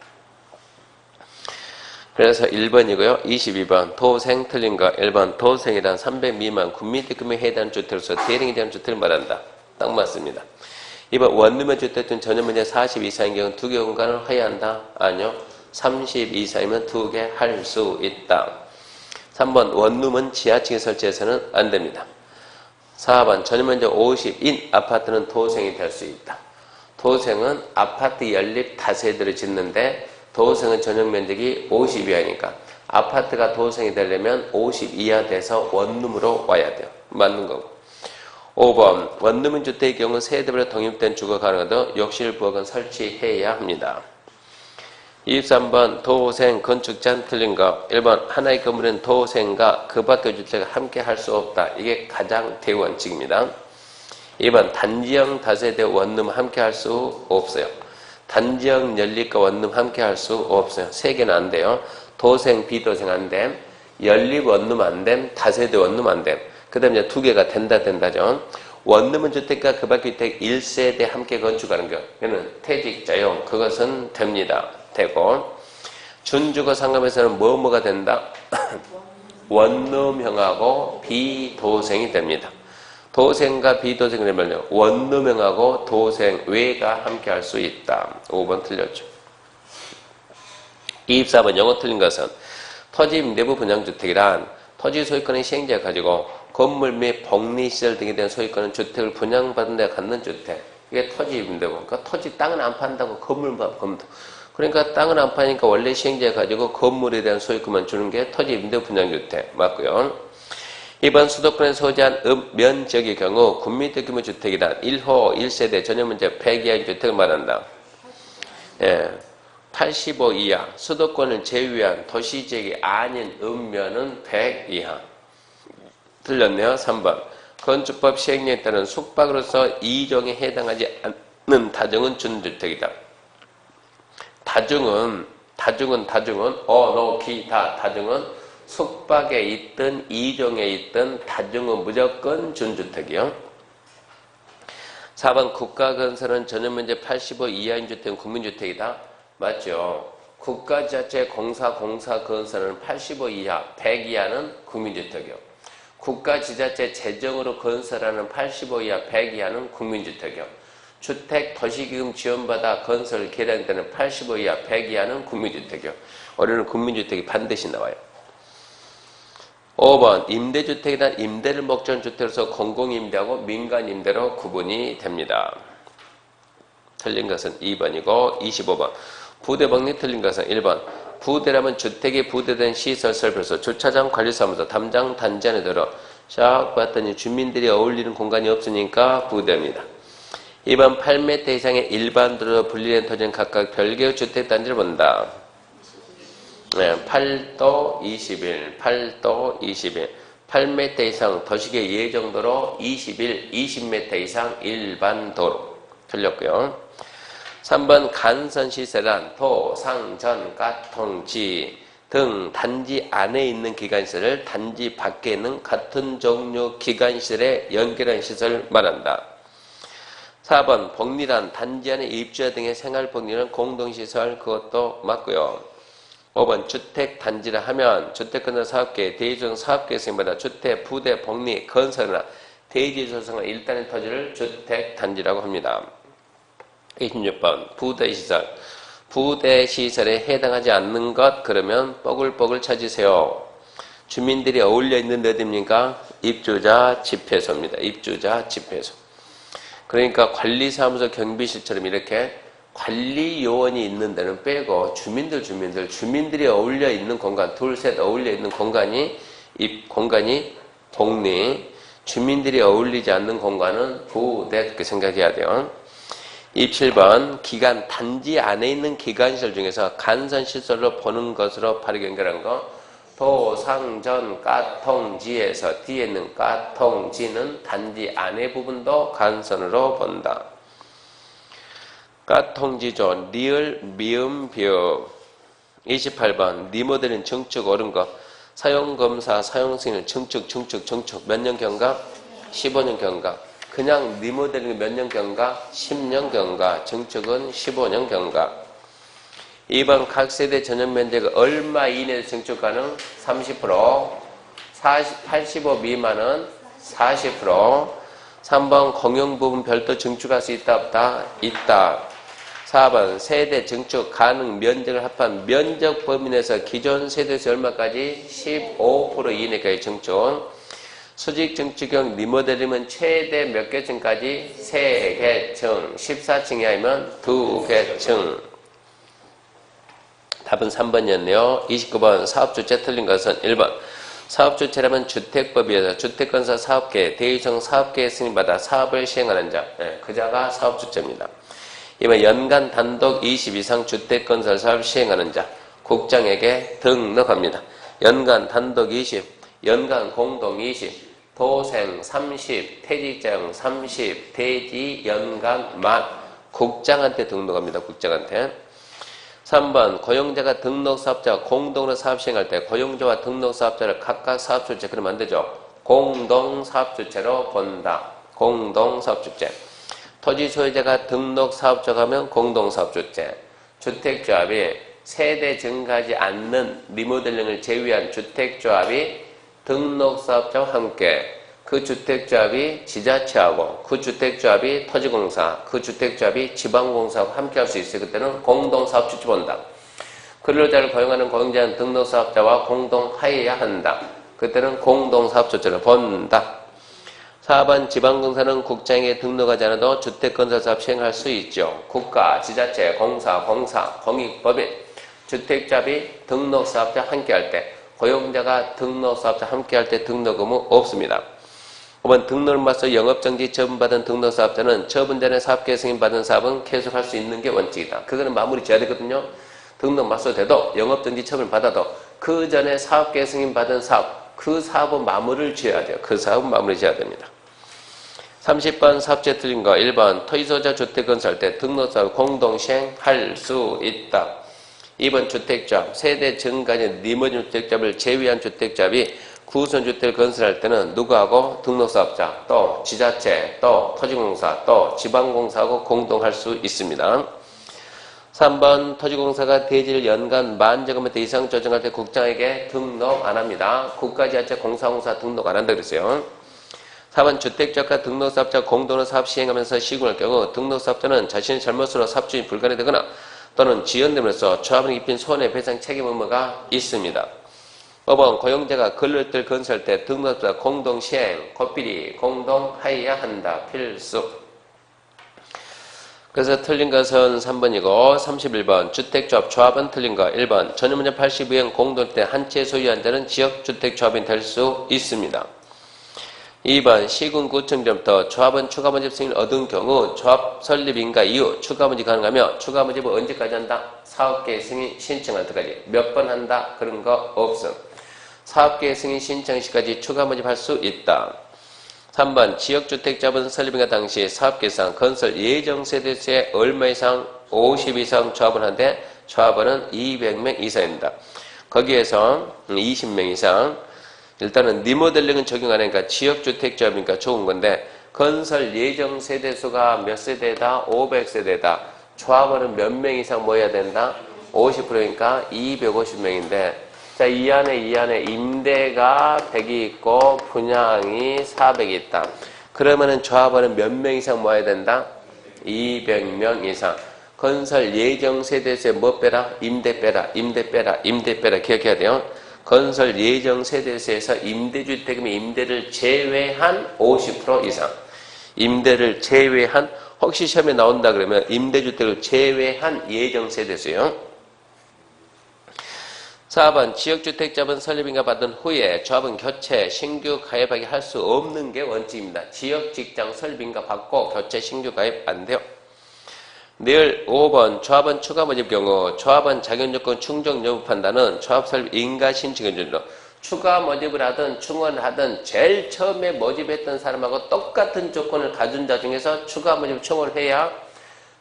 그래서 1번이고요. 22번 도생 틀린 거. 1번 도생이란 300 미만 국민대금에 해당하는 주택으로서 대량에 대한 주택을 말한다. 딱 맞습니다. 2번 원룸의 주택 등 전용면적 40 이상인 경우는 2개 공간을 허용한다. 아니요. 30 이상이면 2개 할 수 있다. 3번 원룸은 지하층에 설치해서는 안 됩니다. 4번 전용면적 50인 아파트는 도생이 될 수 있다. 도생은 아파트 연립 다세대를 짓는데 도생은 전용면적이 50 이하니까 아파트가 도생이 되려면 50 이하 돼서 원룸으로 와야 돼요. 맞는 거고. 5번 원룸인 주택의 경우 세대별로 독립된 주거 가능하도 욕실 부엌은 설치해야 합니다. 23번 도생 건축자는 틀린 거. 1번 하나의 건물은 도생과 그 밖의 주택을 함께 할 수 없다. 이게 가장 대원칙입니다. 2번 단지형 다세대 원룸 함께 할 수 없어요. 단지형 연립과 원룸 함께 할 수 없어요. 3개는 안 돼요. 도생, 비도생 안 됨. 연립 원룸 안 됨. 다세대 원룸 안 됨. 그 다음에 이제 2개가 된다죠. 원룸은 주택과 그 밖의 주택 1세대 함께 건축하는 것. 이거는 퇴직자용. 그것은 됩니다. 되고. 준주거 상감에서는 뭐가 된다? 원룸형하고 비도생이 됩니다. 도생과 비도생을 하면 원룸형하고 도생 외가 함께 할 수 있다. 5번 틀렸죠. 24번 영어 틀린 것은 토지 임대부 분양주택이란 토지 소유권의 시행자가 가지고 건물 및 복리시설 등에 대한 소유권은 주택을 분양받은 데 갖는 주택. 이게 토지 임대부. 그러니까 토지 땅은 안 판다고 건물만 건물. 그러니까 땅은 안 파니까 원래 시행자가 가지고 건물에 대한 소유권만 주는 게 토지 임대부 분양주택. 맞고요. 이번 수도권에 소재한 면적의 경우 국민대규모 주택이란 1호 1세대 전용면적 100 이하의 주택을 말한다. 예, 85 이하 수도권을 제외한 도시지역이 아닌 읍면은 100 이하. 틀렸네요. 3번 건축법 시행령에 따른 숙박으로서 2종에 해당하지 않는 다중은 준주택이다. 다중은 기타 다중은 숙박에 있든 2종에 있든 다중은 무조건 준주택이요. 4번 국가건설은 전용면적 85 이하인 주택은 국민주택이다. 맞죠. 국가자체 공사 건설은 85 이하, 100 이하는 국민주택이요. 국가지자체 재정으로 건설하는 85 이하, 100 이하는 국민주택이요. 주택 도시기금 지원받아 건설 개량되는 85 이하, 100 이하는 국민주택이요. 올해는 국민주택이 반드시 나와요. 5번 임대주택이란 임대를 목적으로 주택으로서 공공임대하고 민간임대로 구분이 됩니다. 틀린 것은 2번이고 25번 부대복리 틀린 것은 1번 부대라면 주택에 부대된 시설 설비로서 주차장 관리사무소 담당 단지 안에 들어 쫙 봤더니 주민들이 어울리는 공간이 없으니까 부대입니다. 2번 8m 이상의 일반도로 분리된 토지는 각각 별개의 주택단지를 본다. 네, 8도 21, 8m 이상 도시계 예정도로 21, 20m 이상 일반도로. 틀렸고요. 3번 간선시설은 도, 상, 전, 가통, 지 등 단지 안에 있는 기관시설을 단지 밖에 있는 같은 종류 기관시설에 연결한 시설을 말한다. 4번 복리란 단지 안에 입주자 등의 생활복리는 공동시설. 그것도 맞고요. 5번 주택단지라 하면 주택건설 사업계, 대지조성 사업계 승인받아 주택, 부대, 복리, 건설이나 대지조성을 일단의 토지를 주택단지라고 합니다. 26번 부대시설. 부대시설에 해당하지 않는 것 그러면 뻐글뻐글 찾으세요. 주민들이 어울려 있는 데 어디입니까? 입주자 집회소입니다. 입주자 집회소. 그러니까 관리사무소 경비실처럼 이렇게 관리요원이 있는 데는 빼고 주민들이 어울려 있는 공간, 둘, 셋 어울려 있는 공간이 복리, 주민들이 어울리지 않는 공간은 부대, 그렇게 생각해야 돼요. 27번, 기간, 단지 안에 있는 기관시설 중에서 간선시설로 보는 것으로 바르게 연결한 거. 도상전 까통지에서 뒤에 있는 까통지는 단지 안의 부분도 간선으로 본다. 까통지조, 리을, 미음, 비읍. 28번, 리모델링 증축 옳은 거. 사용검사, 사용승인, 증축. 몇 년 경과? 15년 경과. 그냥 리모델링 몇 년 경과? 10년 경과. 증축은 15년 경과. 2번 각 세대 전용 면적이 얼마 이내에 증축 가능? 30%. 85 미만은 40%. 3번 공용 부분 별도 증축할 수 있다 없다? 있다. 4번 세대 증축 가능 면적을 합한 면적 범위 내에서 기존 세대에서 얼마까지? 15% 이내까지 증축. 수직 증축형 리모델링은 최대 몇 개층까지? 3개층. 14층 이하이면 2개층. 답은 3번이었네요. 29번 사업주체 틀린 것은 1번. 사업주체라면 주택법에서 주택건설 사업계, 대유성 사업계에 승인받아 사업을 시행하는 자. 그 자가 사업주체입니다. 2번 연간 단독 20 이상 주택건설 사업 시행하는 자. 국장에게 등록합니다. 연간 단독 20, 연간 공동 20, 도생 30, 퇴직자용 30, 대지 연간 만. 국장한테 등록합니다. 국장한테. 3번 고용자가 등록사업자와 공동으로 사업 시행할 때 고용자와 등록사업자를 각각 사업주체 그러면 안 되죠. 공동사업주체로 본다. 공동사업주체. 토지 소유자가 등록사업자가 하면 공동사업주체. 주택조합이 세대 증가하지 않는 리모델링을 제외한 주택조합이 등록사업자와 함께 그 주택조합이 지자체하고 그 주택조합이 토지공사, 그 주택조합이 지방공사하고 함께 할 수 있어요. 그때는 공동사업주체 본다. 근로자를 고용하는 고용자는 등록사업자와 공동하여야 한다. 그때는 공동사업주체를 본다. 4번 지방공사는 국장에게 등록하지 않아도 주택건설사업 시행할 수 있죠. 국가, 지자체, 공사, 공익법인, 주택조합이 등록사업자 함께 할 때 고용자가 등록사업자 함께 할 때 등록 의무 없습니다. 5번 등록을 맞서 영업정지 처분받은 등록사업자는 처분 전에 사업계획 승인받은 사업은 계속할 수 있는 게 원칙이다. 그거는 마무리 지어야 되거든요. 등록 맞서 돼도 영업정지 처분을 받아도 그 전에 사업계획 승인받은 사업, 그 사업은 마무리를 지어야 돼요. 그 사업은 마무리 지어야 됩니다. 30번 사업주체 틀린 거 1번 토지소유자 주택건설 때 등록사업 공동시행할 수 있다. 2번 주택조합 세대 증가된 리모델링 주택조합을 제외한 주택조합이 구선주택을 건설할 때는 누구하고? 등록사업자, 또 지자체, 또 토지공사, 또 지방공사하고 공동할 수 있습니다. 3번 토지공사가 대지를 연간 10,000제곱미터 이상 조정할 때 국장에게 등록 안 합니다. 국가지자체 공사공사 등록 안 한다 그랬어요. 4번 주택조합과 등록사업자가 공동으로 사업 시행하면서 시공할 경우 등록사업자는 자신의 잘못으로 사업주행이 불가능되거나 또는 지연됨으로써 조합을 입힌 손해배상 책임 의무가 있습니다. 5번 고용자가 근로자를 건설할 때 등록사업자 공동시행, 고필이 공동하여야 한다. 필수. 그래서 틀린 것은 3번이고 31번 주택조합 조합은 틀린 거 1번 전유문제 82형 공동일 때 한 채 소유한 자는 지역주택조합이 될 수 있습니다. 2번 시군구청부터 조합은 추가모집 승인을 얻은 경우 조합 설립인가 이후 추가모집 가능하며 추가모집을 언제까지 한다? 사업계획 승인 신청할 때까지. 몇 번 한다? 그런 거 없음. 사업계획 승인 신청 시까지 추가모집할 수 있다. 3번 지역주택조합은 설립인가 당시 사업계획상 건설 예정세대수의 얼마 이상 50 이상 조합을 하는데 조합원은 200명 이상입니다. 거기에서 20명 이상 일단은 리모델링은 적용 안 하니까 지역주택조합이니까 좋은 건데 건설 예정 세대수가 몇 세대다? 500세대다. 조합원은 몇 명 이상 모여야 된다? 50%니까 250명인데 자, 이 안에 임대가 100이 있고 분양이 400이 있다. 그러면은 조합원은 몇 명 이상 모여야 된다? 200명 이상. 건설 예정 세대수에 뭐 빼라? 임대 빼라. 기억해야 돼요. 건설 예정 세대수에서 임대주택이면 임대를 제외한 50% 이상. 임대를 제외한, 혹시 시험에 나온다 그러면 임대주택을 제외한 예정 세대수요. 4번 지역주택자본 설립인가 받은 후에 조합원 교체, 신규 가입하기 할 수 없는 게 원칙입니다. 지역직장 설립인가 받고 교체, 신규 가입 안 돼요. 늘 5번 조합원 추가 모집 경우 조합원 자격요건 충족 여부 판단은 조합 설립 인가 신청 기준으로 추가 모집을 하든 충원을 하든 제일 처음에 모집했던 사람하고 똑같은 조건을 가진 자 중에서 추가 모집 충원을 해야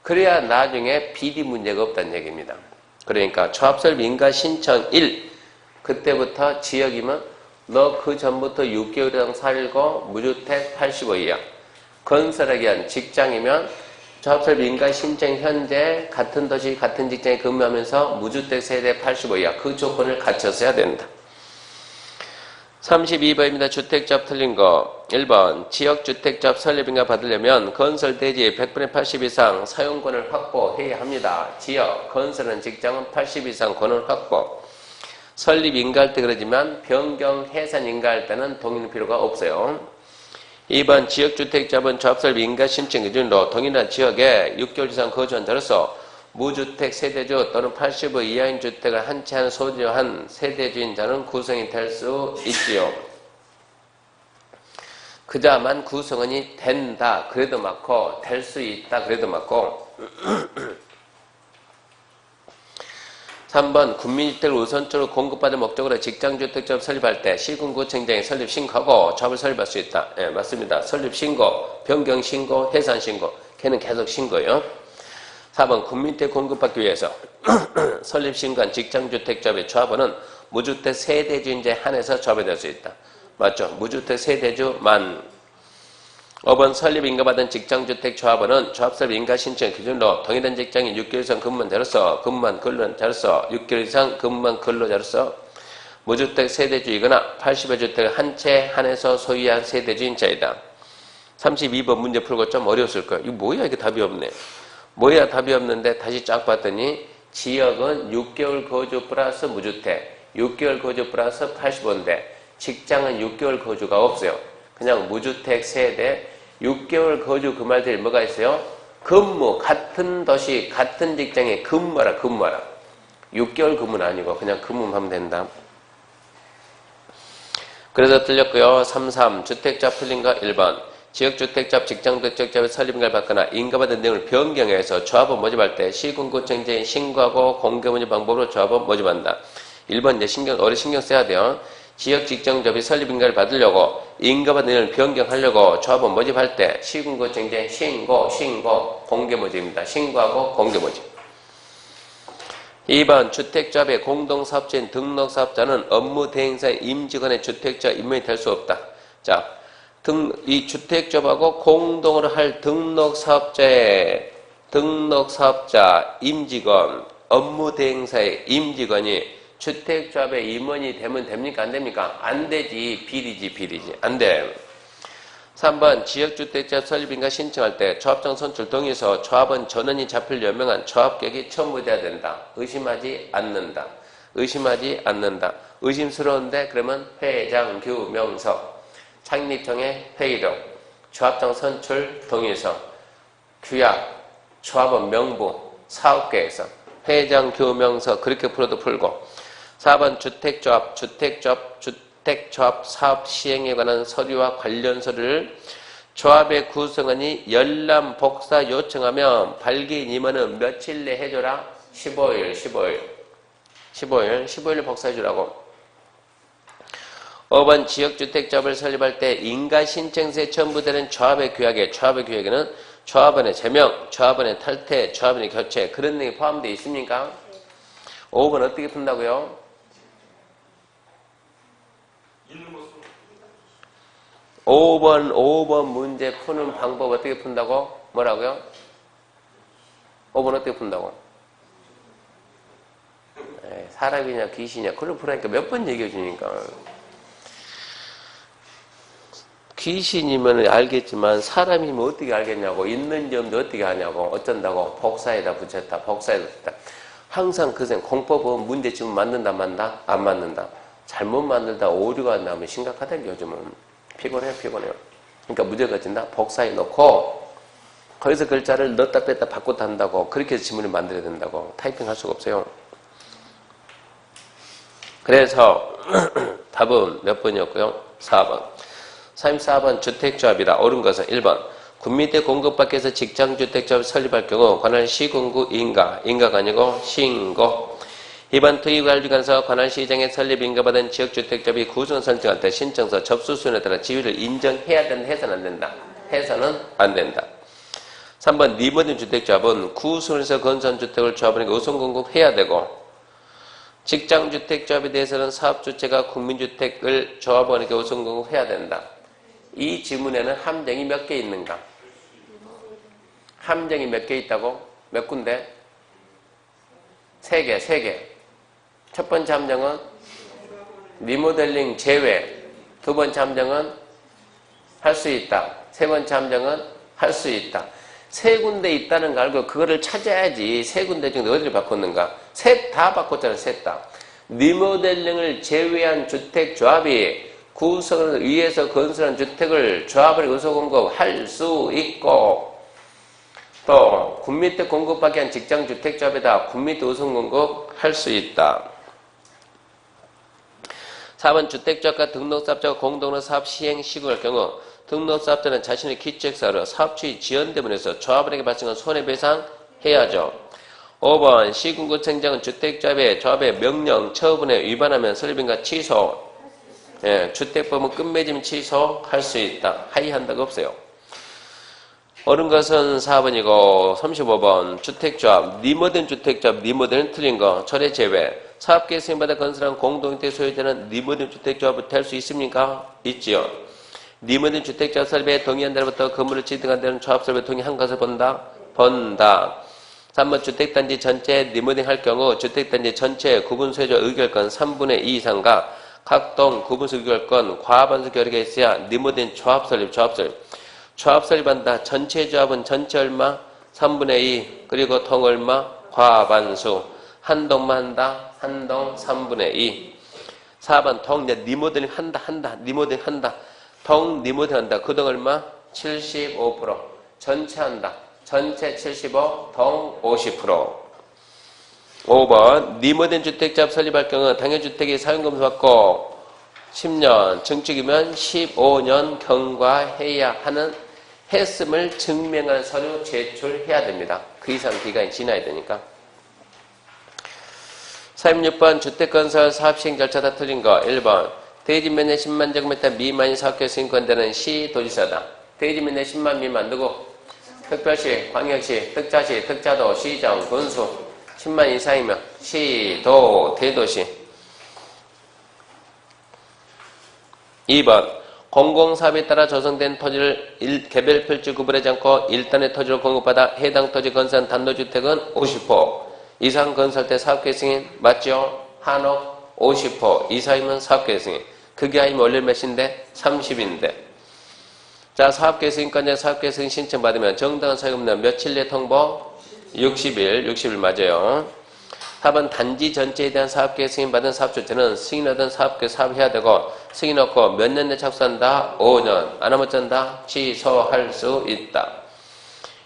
그래야 나중에 비리 문제가 없다는 얘기입니다. 그러니까 조합 설립 인가 신청 1 그때부터 지역이면 너 그 전부터 6개월 이상 살고 무주택 85 이하 건설하기 위한 직장이면 조합 설립 인가 신청 현재 같은 도시 같은 직장에 근무하면서 무주택 세대 85 이하 그 조건을 갖춰서야 된다. 32번입니다. 주택조합 틀린 거. 1번 지역주택조합 설립인가 받으려면 건설대지 100분의 80 이상 사용권을 확보해야 합니다. 지역, 건설은 직장은 80 이상 권을 확보. 설립 인가할 때 그러지만 변경 해산 인가할 때는 동의는 필요가 없어요. 2번 지역주택자본 조합 설립 인가 신청 기준으로 동일한 지역에 6개월 이상 거주한 자로서 무주택 세대주 또는 85 이하인 주택을 한 채 한 소유한 세대주인자는 구성이 될 수 있지요. 그자만 구성원이 된다 그래도 맞고 될 수 있다 그래도 맞고 3번 국민주택을 우선적으로 공급받을 목적으로 직장주택조합 설립할 때 시군구청장이 설립 신고하고 조합을 설립할 수 있다. 예, 맞습니다. 설립 신고, 변경 신고, 해산 신고 걔는 계속 신고요. 4번 국민주택 공급받기 위해서 설립 신고한 직장주택조합의 조합원은 무주택 세대주인자에 한해서 조합이 될 수 있다. 맞죠? 무주택 세대주만. 5번 설립 인가받은 직장주택 조합원은 조합 설립 인가 신청 기준으로 동일한 직장인 6개월 이상 근무한 자로서 근무한 근로자로서 6개월 이상 근무한 근로자로서 무주택 세대주이거나 80여 주택을 한 채 한해서 소유한 세대주인자이다. 32번 문제 풀고 좀 어려웠을 거예요. 이거 뭐야 이게 답이 없네. 뭐야 답이 없는데 다시 쫙 봤더니 지역은 6개월 거주 플러스 무주택 6개월 거주 플러스 85인데 직장은 6개월 거주가 없어요. 그냥 무주택 세대 6개월 거주 그 말들이 뭐가 있어요? 근무 같은 도시 같은 직장에 근무하라 6개월 근무는 아니고 그냥 근무하면 된다. 그래서 틀렸고요. 33 주택자 풀린 거 1번 지역주택조합, 직장주택조합의 설립인가를 받거나 인가받은 내용을 변경해서 조합원 모집할 때 시군구청장이 신고하고 공개문의 방법으로 조합원 모집한다. 1번 이제 어려 신경 써야 돼요. 지역직장조합이 설립인가를 받으려고 인가받은 내용을 변경하려고 조합원 모집할 때 시군구청장이 신고, 공개모집입니다. 신고하고 공개모집. 2번 주택조합의 공동사업자인 등록사업자는 업무 대행사의 임직원의 주택자 임명이 될 수 없다. 자. 이 주택조합하고 공동으로 할 등록사업자, 임직원, 업무대행사의 임직원이 주택조합의 임원이 되면 됩니까? 안 됩니까? 안 되지. 비리지. 안 돼. 3번 지역주택자 설립인가 신청할 때 조합장 선출 동의서 조합원 전원이 잡힐 여명한 조합계획이 첨부돼야 된다. 의심하지 않는다. 의심스러운데 그러면 회장 규명서 창립청의 회의록, 조합장 선출 동의서, 규약, 조합원 명부, 사업계획서, 회장 규명서 그렇게 풀어도 풀고 4번 주택조합 사업 시행에 관한 서류와 관련 서류를 조합의 구성원이 열람 복사 요청하면 발기인 임원은 며칠 내 해줘라? 15일 복사해주라고. 5번 지역주택조합을 설립할 때 인가신청서에 첨부되는 조합의 규약에는 조합원의 제명, 조합원의 탈퇴, 조합원의 교체 그런 내용이 포함되어 있습니까? 5번 어떻게 푼다고요? 5번 문제 푸는 방법 어떻게 푼다고? 뭐라고요? 5번 어떻게 푼다고? 사람이냐 귀신이냐 그걸 풀으니까 몇 번 얘기해 주니까 귀신이면 알겠지만 사람이면 어떻게 알겠냐고 있는 점도 어떻게 하냐고 어쩐다고 복사에다 붙였다 항상 공법은 문제 지금 맞는다 안 맞는다 잘못 만들다 오류가 나면 심각하다 요즘은 피곤해요 그러니까 문제가 진다 복사해 놓고 거기서 글자를 넣었다 뺐다 바꿨다 한다고 그렇게 해서 지문을 만들어야 된다고 타이핑 할 수가 없어요. 그래서 답은 몇 번이었고요? 4번. 34번 주택조합이다. 옳은 것은 1번. 군민대 공급받기 위해서 직장주택조합을 설립할 경우 관할 시군구 인가가 아니고 시인고. 2번 투기관리관서 관할 시장에 설립 인가받은 지역주택조합이 구성을 설정할 때 신청서 접수 수준에 따라 지위를 인정해야 된다. 해서는 안 된다. 해서는 안 된다. 3번 리모델링 주택조합은 구성에서 건설한 주택을 조합원에게 우선 공급해야 되고 직장주택조합에 대해서는 사업주체가 국민주택을 조합원에게 우선 공급해야 된다. 이 지문에는 함정이 몇 개 있는가? 함정이 몇 개 있다고? 몇 군데? 3개. 첫 번째 함정은 리모델링 제외. 두 번째 함정은 할 수 있다. 세 번째 함정은 할 수 있다. 3군데 있다는 거 알고 그거를 찾아야지. 3군데 중에 어디를 바꿨는가? 셋 다 바꿨잖아. 셋 다. 리모델링을 제외한 주택조합이 구성을 위해서 건설한 주택을 조합을 우선 공급할 수 있고 또 군민대 공급받기 위한 직장주택조합에다 군민대 우선 공급할 수 있다. 4번 주택조합과 등록사업자가 공동으로 사업 시행 시국할 경우 등록사업자는 자신의 기초사업으로 사업주의 지연 때문에서 조합원에게 발생한 손해배상 해야죠. 5번 시군구청장은 주택조합의 명령, 처분에 위반하면 설립인가 취소. 주택법은 끝맺음 취소할 수 있다. 하이한다가 없어요. 옳은 것은 4번이고 35번 주택조합, 리모델링 주택조합, 리모델링 틀린 거 철회 제외. 사업계획 수행받아 건설한 공동주택 소유자는 리모델링 주택조합을 될 수 있습니까? 있지요. 리모델링 주택조합 설립에 동의한 날부터 건물을 취득한 데는 조합 설립에 동의한 것을 본다. 3번 주택단지 전체 리모델링 할 경우 주택단지 전체 구분 소유자 의결권 3분의 2 이상과 각동 구분수 의결권 과반수 결의가 있어야 리모델링 조합 설립. 조합 설립한다. 전체 조합은 전체 얼마? 3분의 2 그리고 동 얼마? 과반수. 한 동만 한다. 한 동 3분의 2. 4번 동 리모델링 한다. 리모델링 한다. 동 리모델링 한다. 그 동 얼마? 75%. 전체 한다. 전체 75, 동 50%. 5번 리모델링 주택조합 설립할 경우 당해주택이 사용검수 받고 10년, 증축이면 15년 경과해야 하는 했음을 증명하는 서류 제출해야 됩니다. 그 이상 기간이 지나야 되니까. 36번 주택건설 사업시행 절차 다 틀린 거 1번 대지 면적 10만 제곱미터 미만이 사업계획 승인권되는 시, 도지사다. 대지 면적 10만 미만 누구? 특별시, 광역시, 특자시, 특자도, 시정, 군수 10만 이상이면 시, 도, 대도시. 2번 공공사업에 따라 조성된 토지를 개별 필지 구분하지 않고 일단의 토지를 공급받아 해당 토지 건설한 단독주택은 50% 이상 건설때 사업계획 승인 맞죠? 한옥 50% 이상이면 사업계획 승인. 그게 아니면 원래 몇인데? 30인데. 자, 사업계획 승인권자 사업계획 승인 신청 받으면 정당한 사용료는 며칠 내 통보? 60일 맞아요. 4번 단지 전체에 대한 사업계획 승인받은 사업주체는 승인하던 사업계획 사업해야 되고 승인 없고 몇 년 내 착수한다? 5년. 안 하면 어쩐다? 취소할 수 있다.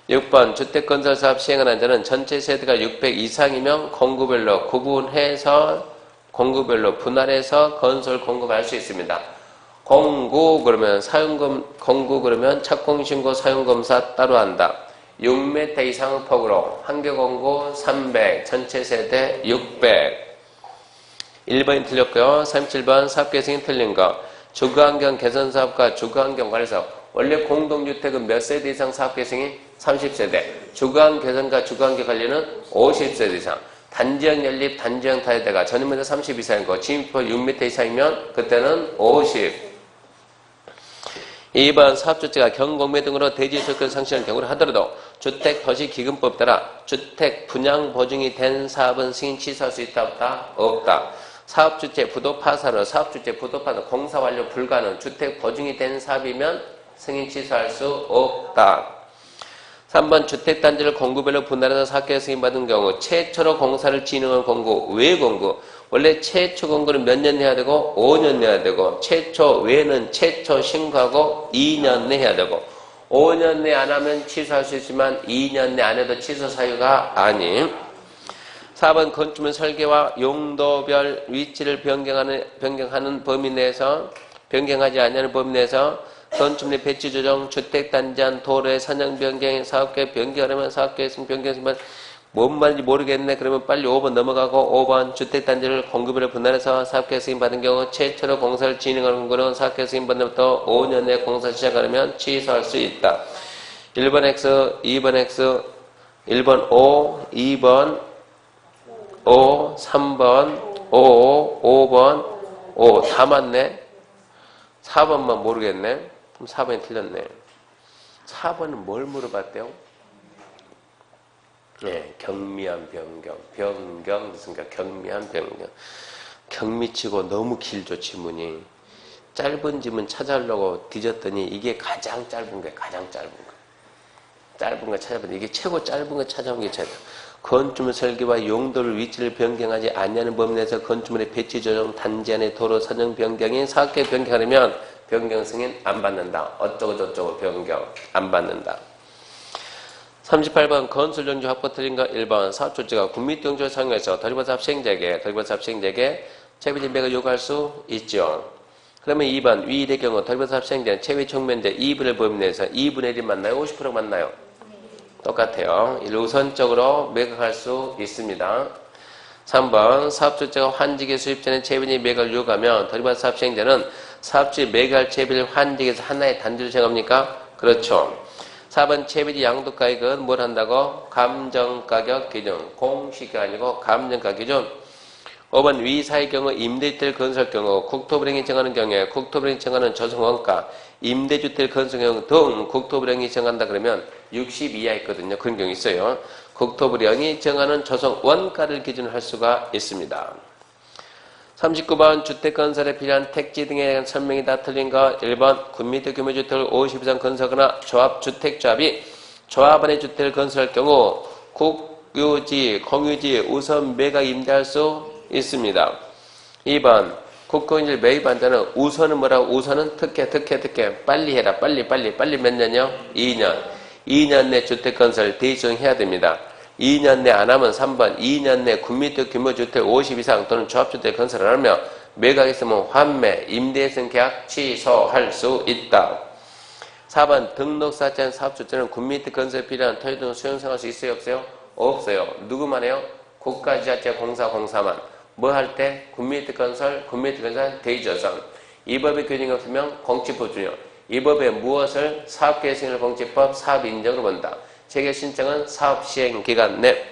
6번 주택건설 사업 시행하는 자는 전체 세대가 600 이상이면 공구별로 구분해서 공구별로 분할해서 건설 공급할 수 있습니다. 공구 그러면 사용금 공구 그러면 착공신고 사용검사 따로 한다. 6m 이상의 폭으로 한개 공구 300 전체 세대 600. 1번이 틀렸고요. 37번 사업계획 승인 틀린 거. 주거환경 개선사업과 주거환경 관리사업. 원래 공동주택은 몇 세대 이상 사업계획 승인? 30세대. 주거환경 개선과 주거환경 관리는 50세대 이상. 단지형 연립, 단지형 타협대가 전용면적 30 이상이고 진입폭 6m 이상이면 그때는 50. 2번 사업주체가 경공매 등으로 대지 소유권 상실한 경우를 하더라도 주택도시기금법 따라 주택 분양 보증이 된 사업은 승인 취소할 수 있다 없다? 없다. 사업주체 부도파산으로 사업주체 부도파산 공사 완료 불가능 주택 보증이 된 사업이면 승인 취소할 수 없다. 3번 주택단지를 공구별로 분할해서 사업계획 승인받은 경우 최초로 공사를 진행한 공구, 외 공구. 원래 최초 공구는 몇 년 내야 되고 5년 내야 되고 최초 외는 최초 신고하고 2년 내 해야 되고 5년 내 안 하면 취소할 수 있지만 2년 내 안 해도 취소 사유가 아님. 4번 건축물 설계와 용도별 위치를 변경하는 범위 내에서 변경하지 않는 범위 내에서 건축물의 배치 조정, 주택 단지안, 도로의 선형 변경, 사업계획 변경하려면 사업계획 변경하면 뭔 말인지 모르겠네. 그러면 빨리 5번 넘어가고 5번 주택 단지를 공급으로 분할해서 사업계획 승인받은 경우 최초로 공사를 진행하는 거는 사업계획 승인받은 부터 5년 내에 공사 시작하려면 취소할 수 있다. 1번 X, 2번 X, 1번 O, 2번 O, 3번 O, 5번 O 다 맞네. 4번만 모르겠네. 그럼 4번이 틀렸네. 4번은 뭘 물어봤대요? 네, 경미한 변경. 변경 무슨 경미한 변경. 경미치고 너무 길죠, 지문이. 짧은 지문 찾아오려고 뒤졌더니 이게 가장 짧은 거예요. 가장 짧은 거. 짧은 거 찾아보니 이게 최고 짧은 거 찾아온 게 최고. 건축물 설계와 용도를 위치를 변경하지 않냐는 범위 내에서 건축물의 배치 조정, 단지 안의 도로 선형 변경인 사업계획 변경하려면 변경 승인 안 받는다. 어쩌고 저쩌고 변경 안 받는다. 38번 건설용지 확보 틀린 거 1번 사업조치가 군민용지를 사용해서 도리벌사업 시행자에게 체비진배가 요구할 수 있죠. 그러면 2번 위일의 경우 도리벌사업 시행자는 체비 총면제 2분의 범위 내에서 2분의 1이 맞나요? 50% 맞나요? 똑같아요. 우선적으로 매각할 수 있습니다. 3번 사업주체가 환지기 수입 전에 채비인이 매각을 요구하면 도리벌사업 시행자는 사업주의 매각할 채비를 환지기에서 하나의 단지로 정합니까? 그렇죠. 4번 채비지 양도가액은 뭘 한다고? 감정가격 기준. 공식이 아니고 감정가격 기준. 5번 위사의 경우 임대주택 건설 경우 국토부령이 정하는 경우에 국토부령이 정하는 조성원가 임대주택 건설 경우 등 국토부령이 정한다 그러면 60 이하 있거든요. 그런 경우 있어요. 국토부령이 정하는 조성원가를 기준으로 할 수가 있습니다. 39번 주택건설에 필요한 택지 등에 대한 설명이 다 틀린 거 1번 군민대 규모주택을 50 이상 건설하거나 조합주택조합이 조합 안의 주택을 건설할 경우 국유지, 공유지 우선 매각 임대할 수 있습니다. 2번 국공유지를 매입한 자는 우선은 뭐라고? 우선은 특혜 빨리 해라. 빨리 몇 년이요? 2년 내 주택건설 대지조정해야 됩니다. 2년 내 안 하면 3번 2년 내 군민대 규모주택 50 이상 또는 조합주택 건설을 하며 매각했으면 환매, 임대해선 계약 취소할 수 있다. 4번 등록사자인 사업주체는 군민대 건설에 필요한 토지 등을 수용성할 수 있어요? 없어요? 없어요. 누구만 해요? 국가지자체 공사만. 뭐 할 때? 군민대 건설 대지조정. 이 법의 규정이 없으면 공치법 준용. 이 법에 무엇을 사업계획 승인을 공치법 사업인정으로 본다. 재개 신청은 사업시행기간 내.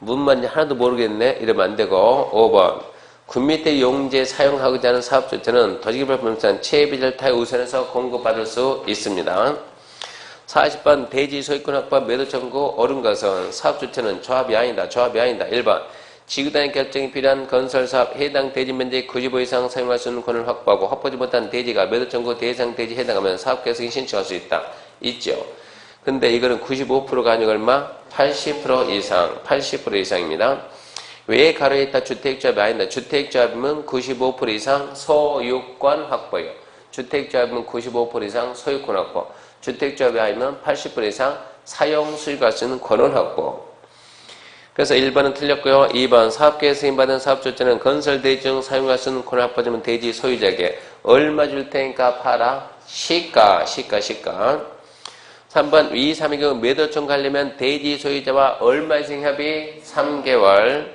문만 하나도 모르겠네. 이러면 안 되고 5번 군민대 용지에 사용하고자 하는 사업주체는 도시개발법상 체비를 타에 우선해서 공급받을 수 있습니다. 40번 대지 소유권 확보 매도 청구 옳은 것은 사업주체는 조합이 아니다. 1번 지구단위 결정이 필요한 건설사업 해당 대지 면적 95 이상 사용할 수 있는 권을 확보하고 확보하지 못한 대지가 매도 청구 대상 대지에 해당하면 사업계획 신청할 수 있다. 있죠. 근데 이거는 95%가 아니고 얼마? 80% 이상입니다. 왜 가로에 있다 주택조합이 아니다. 주택조합이면 95% 이상 소유권 확보예요. 주택조합이면 95% 이상 소유권 확보. 주택조합이 아니면 80% 이상 사용 수익할 수 있는 권원 확보. 그래서 1번은 틀렸고요. 2번 사업계획 승인받은 사업주체는 건설 대지 중 사용할 수 있는 권을 확보하면 대지 소유자에게 얼마 줄 테니까 팔아? 시가. 3번 위 3의 경우 매도 청구하려면 대지 소유자와 얼마 이상 협의? 3개월.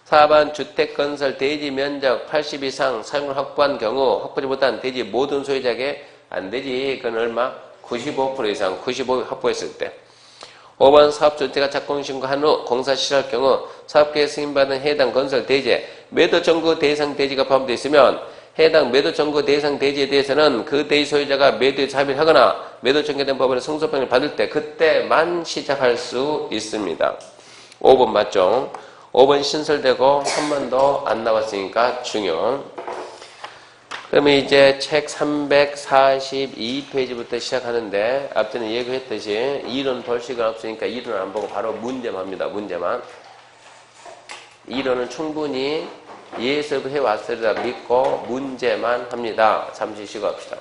4번 주택건설 대지 면적 80 이상 사용을 확보한 경우 확보지 못한 대지 모든 소유자에게 안 되지. 그건 얼마? 95% 이상 95 확보했을 때. 5번 사업주체가 착공 신고한 후 공사 시작할 경우 사업계획 승인받은 해당 건설 대지에 매도 청구 대상 대지가 포함되어 있으면 해당 매도 청구 대상 대지에 대해서는 그 대지 소유자가 매도에 자비를 하거나 매도 청구된 법원의 승소평을 받을 때 그때만 시작할 수 있습니다. 5번 맞죠? 5번 신설되고 한 번도 안 나왔으니까 중요. 그러면 이제 책 342페이지부터 시작하는데 앞전에 예고했듯이 이론 볼 시간 없으니까 이론 안 보고 바로 문제만 합니다. 문제만. 이론은 충분히 예습해 왔으리라 믿고 문제만 합니다. 잠시 쉬고 합시다.